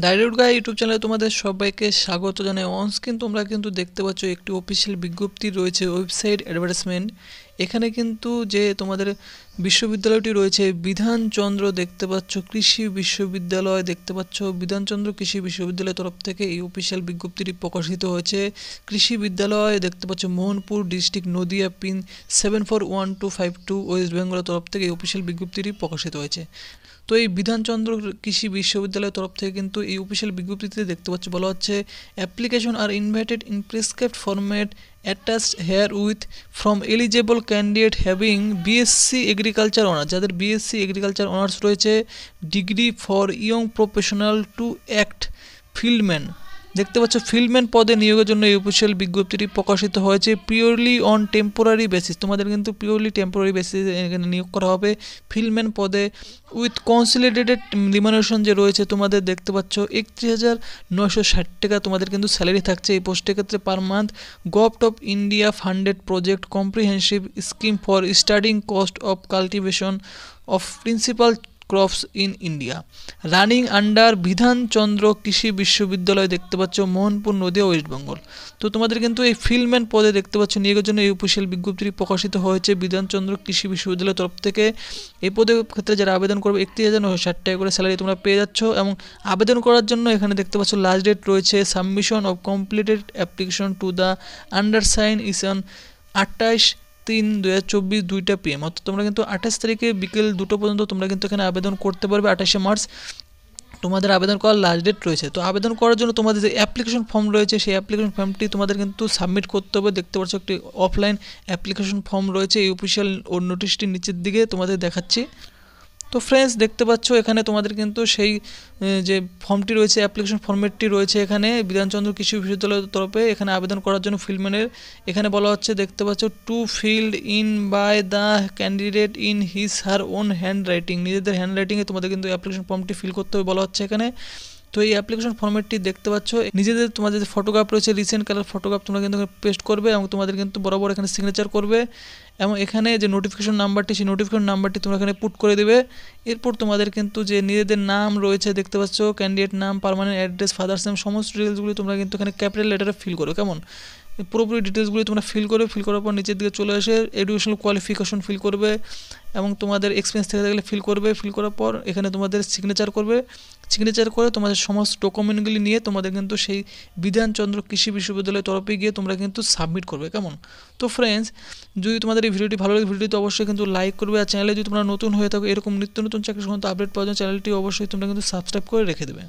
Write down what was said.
Direct গাই YouTube চ্যানেলে তোমাদের সবাইকে স্বাগত জানাই। অন স্ক্রিন তোমরা কিন্তু দেখতে পাচ্ছ একটি অফিসিয়াল বিজ্ঞপ্তি রয়েছে, ওয়েবসাইট অ্যাডভার্টাইজমেন্ট। এখানে কিন্তু যে তোমাদের বিশ্ববিদ্যালয়টি রয়েছে বিধানচন্দ্র দেখতে পাচ্ছ, কৃষি বিশ্ববিদ্যালয় দেখতে পাচ্ছ, বিধানচন্দ্র কৃষি বিশ্ববিদ্যালয়ের তরফ থেকে এই অফিসিয়াল বিজ্ঞপ্তিটি প্রকাশিত হয়েছে। কৃষি বিদ্যালয় দেখতে পাচ্ছ Mohanpur district, Nadia, pin 741252, West বেঙ্গলের তরফ থেকে এই অফিসিয়াল বিজ্ঞপ্তিটি প্রকাশিত হয়েছে। তো এই বিধানচন্দ্র কৃষি বিশ্ববিদ্যালয়ের তরফ থেকে কিন্তু এই অফিসিয়াল বিজ্ঞপ্তিতে দেখতে পাচ্ছ বলা হচ্ছে application are invited in prescribed format attached herewith from eligible candidate having BSc agriculture honours, যাদের বিএসসি এগ্রিকালচার অনার্স রয়েছে, degree for young professional to act fieldman দেখতে পাচ্ছ। ফিল্ডম্যান পদে নিয়োগের জন্য এই অফিসিয়াল বিজ্ঞপ্তিটি প্রকাশিত হয়েছে পিওরলি অন টেম্পোরারি বেসিস। তোমাদের কিন্তু পিওরলি টেম্পোরারি বেসিসে এখানে নিয়োগ করা হবে ফিল্ডম্যান পদে, উইথ কনসিলিডেটেড রিমানেশন যে রয়েছে তোমাদের দেখতে পাচ্ছ 31,960 টাকা তোমাদের কিন্তু স্যালারি থাকছে এই পোস্টের ক্ষেত্রে per month. Government of India funded project comprehensive scheme for studying cost of cultivation of principal crops in India, running under Bidhan Chandra কৃষি বিশ্ববিদ্যালয় দেখতে পাচ্ছ, মোহনপুর, নদিয়া, ওয়েস্ট বেঙ্গল। তো তোমাদের কিন্তু এই ফিল্ডম্যান পদে দেখতে পাচ্ছ নিয়োগের জন্য এই অফিসিয়াল বিজ্ঞপ্তিটি প্রকাশিত হয়েছে বিধানচন্দ্র কৃষি বিশ্ববিদ্যালয়ের তরফ থেকে। এই পদের ক্ষেত্রে যারা আবেদন করবে 31,960 টাকা করে স্যালারি তোমরা পেয়ে যাচ্ছ। এবং আবেদন করার জন্য এখানে দেখতে পাচ্ছ লাস্ট ডেট রয়েছে submission of completed application to the undersign is on 28/3/2024 2টা PM, অর্থাৎ তোমরা কিন্তু 28 তারিখে বিকেল 2টো পর্যন্ত তোমরা কিন্তু এখানে আবেদন করতে পারবে। 28শে মার্চ তোমাদের আবেদন করার লাস্ট ডেট রয়েছে। তো আবেদন করার জন্য তোমাদের যে অ্যাপ্লিকেশন ফর্ম রয়েছে সেই অ্যাপ্লিকেশন ফর্মটি তোমাদের কিন্তু সাবমিট করতে হবে। দেখতে পাচ্ছ একটি অফলাইন অ্যাপ্লিকেশন ফর্ম রয়েছে, এই অফিসিয়াল নোটিশটি নিচের দিকে তোমাদের দেখাচ্ছি। তো ফ্রেন্ডস দেখতে পাচ্ছ এখানে তোমাদের কিন্তু সেই যে ফর্মটি রয়েছে, অ্যাপ্লিকেশন ফর্মেটটি রয়েছে এখানে বিধানচন্দ্র কৃষি বিশ্ববিদ্যালয়ের তরফে। এখানে আবেদন করার জন্য ফিল্ডম্যানের এখানে বলা হচ্ছে দেখতে পাচ্ছ to filled in by the candidate in his her own hand writing, নিজেদের হ্যান্ড রাইটিংয়ে তোমাদের কিন্তু অ্যাপ্লিকেশন ফর্মটি ফিল করতে হবে বলা হচ্ছে এখানে। তো এই অ্যাপ্লিকেশন ফর্মেটটি দেখতে পাচ্ছ নিজেদের তোমাদের যে ফটোগ্রাফ রয়েছে রিসেন্ট কালার ফটোগ্রাফ তোমরা কিন্তু পেস্ট করবে এবং তোমাদের কিন্তু বরাবর এখানে সিগনেচার করবে এবং এখানে যে নোটিফিকেশন নাম্বারটি সেই নোটিফিকেশন নাম্বারটি তোমরা এখানে পুট করে দেবে। এরপর তোমাদের কিন্তু যে নিজেদের নাম রয়েছে দেখতে পাচ্ছ, ক্যান্ডিডেট নাম, পার্মানেন্ট অ্যাড্রেস, ফাদার্স নেম, সমস্ত ডিটেলসগুলি তোমরা কিন্তু এখানে ক্যাপিটাল লেটারে ফিল করো। কেমন পুরোপুরি ডিটেলসগুলি তোমরা ফিল করবে। ফিল করার পর নিচের দিকে চলে এসে এডুকেশনাল কোয়ালিফিকেশন ফিল করবে এবং তোমাদের এক্সপিরিয়েন্স থেকে থাকলে ফিল করবে। ফিল করার পর এখানে তোমাদের সিগনেচার করবে। সিগনেচার করে তোমাদের সমস্ত ডকুমেন্টগুলি নিয়ে তোমাদের কিন্তু সেই বিধানচন্দ্র কৃষি বিশ্ববিদ্যালয়ের তরফে গিয়ে তোমরা কিন্তু সাবমিট করবে। কেমন? তো ফ্রেন্ডস যদি তোমাদের এই ভিডিওটি ভালো লাগে ভিডিওটি অবশ্যই কিন্তু লাইক করবে, আর চ্যানেলে যদি তোমরা নতুন হয়ে থাকো এরকম নিত্য নতুন চাকরি সংক্রান্ত আপডেট পাওয়ার জন্য চ্যানেলটি অবশ্যই তোমরা কিন্তু সাবস্ক্রাইব করে রেখে দেবে।